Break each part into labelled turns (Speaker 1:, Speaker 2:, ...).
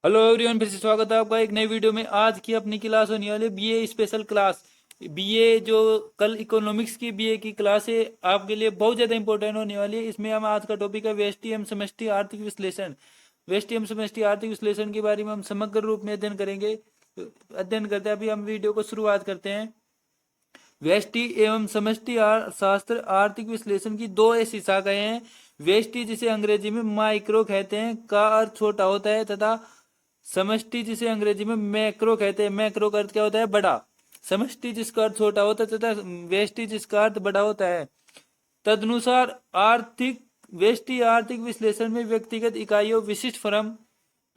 Speaker 1: Hello everyone, फिर से स्वागत है आपका एक नई वीडियो में। आज की अपनी क्लास होने वाली बीए स्पेशल क्लास। बीए जो कल इकोनॉमिक्स की बीए की क्लास है, आपके लिए बहुत ज़्यादा इंपॉर्टेंट होने वाली है। इसमें हम आज का टॉपिक है व्यष्टि एवं समष्टि आर्थिक विश्लेषण। व्यष्टि एवं समष्टि आर्थिक विश्लेषण के बारे में हम समग्र रूप में अध्ययन करेंगे। अध्ययन करते हैं, अभी हम वीडियो को शुरुआत करते हैं। व्यष्टि एवं समष्टि शास्त्र आर्थिक विश्लेषण की दो ऐसी शाखाएं हैं। व्यष्टि जिसे अंग्रेजी में माइक्रो कहते हैं का अर्थ छोटा होता है, तथा समष्टि जिसे अंग्रेजी में मैक्रो कहते हैं, मैक्रो का अर्थ क्या होता है, बड़ा। समष्टि जिसका अर्थ छोटा होता है तथा व्यष्टि जिसका अर्थ बड़ा होता है। तदनुसार आर्थिक व्यष्टि आर्थिक विश्लेषण में व्यक्तिगत इकाइयों, विशिष्ट फर्म,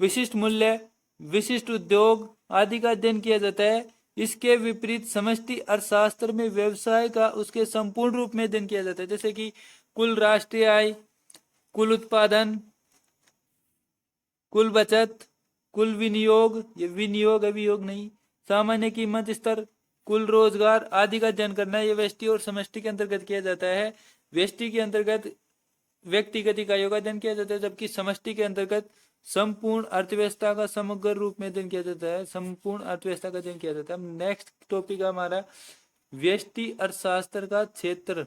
Speaker 1: विशिष्ट मूल्य, विशिष्ट उद्योग आदि का अध्ययन किया जाता है। इसके विपरीत समष्टि अर्थशास्त्र में व्यवसाय का उसके संपूर्ण रूप में अध्ययन किया जाता है, जैसे कि कुल राष्ट्रीय आय, कुल उत्पादन, कुल बचत, कुल विनियोग, ये विनियोग अभियोग नहीं, सामान्य कीमत स्तर, कुल रोजगार आदि का अध्ययन करना, ये व्यष्टि और समष्टि के अंतर्गत किया जाता है। व्यष्टि के अंतर्गत व्यक्तिगत इकाइयों का अध्ययन किया जाता है, जबकि समष्टि के अंतर्गत संपूर्ण अर्थव्यवस्था का समग्र रूप में अध्ययन किया जाता है। संपूर्ण अर्थव्यवस्था का अध्ययन किया जाता है। नेक्स्ट टॉपिक है हमारा व्यष्टि अर्थशास्त्र का क्षेत्र।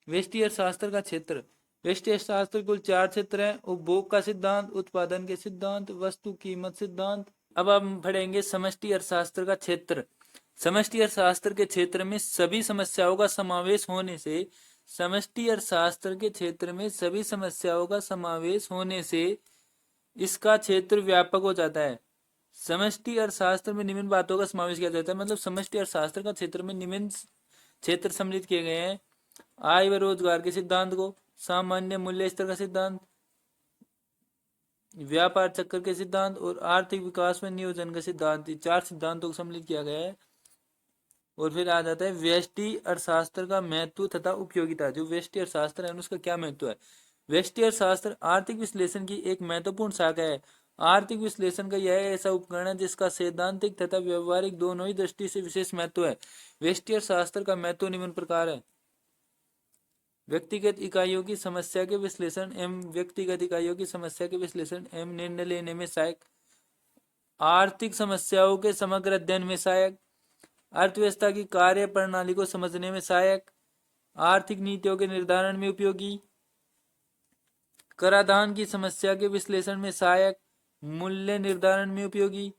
Speaker 1: व्यष्टि अर्थशास्त्र का क्षेत्र। व्यष्टि अर्थशास्त्र कुल 4 क्षेत्र हैं: उपभोग का सिद्धांत, उत्पादन के सिद्धांत, वस्तु कीमत सिद्धांत। अब हम पढ़ेंगे समष्टि अर्थशास्त्र का क्षेत्र। समष्टि अर्थशास्त्र के क्षेत्र में सभी समस्याओं का समावेश होने से समष्टि अर्थशास्त्र के क्षेत्र में सभी समस्याओं का समावेश होने से इसका क्षेत्र व्यापक हो जाता है। समष्टि अर्थशास्त्र में निम्न बातों का समावेश किया जाता है, मतलब समष्टि अर्थशास्त्र का क्षेत्र में निम्न क्षेत्र सम्मिलित किए गए हैं: आय व रोजगार के सिद्धांत को, सामान्य मूल्य स्तर का सिद्धांत, व्यापार चक्र के सिद्धांत और आर्थिक विकास में नियोजन का सिद्धांत। 4 सिद्धांतों को सम्मिलित किया गया है। और फिर आ जाता है व्यष्टि अर्थशास्त्र का महत्व तथा उपयोगिता। जो व्यष्टि अर्थशास्त्र है उसका क्या महत्व है। व्यष्टि अर्थशास्त्र आर्थिक विश्लेषण की एक महत्वपूर्ण शाखा है। आर्थिक विश्लेषण का यह ऐसा उपकरण है जिसका सैद्धांतिक तथा व्यवहारिक दोनों ही दृष्टि से विशेष महत्व है। व्यष्टि अर्थशास्त्र का महत्व निम्न प्रकार है: व्यक्तिगत इकाइयों की समस्या के विश्लेषण एवं व्यक्तिगत इकाइयों की समस्या के विश्लेषण एवं निर्णय लेने में सहायक, आर्थिक समस्याओं के समग्र अध्ययन में सहायक, अर्थव्यवस्था की कार्य प्रणाली को समझने में सहायक, आर्थिक नीतियों के निर्धारण में उपयोगी, कराधान की समस्या के विश्लेषण में सहायक, मूल्य निर्धारण में उपयोगी,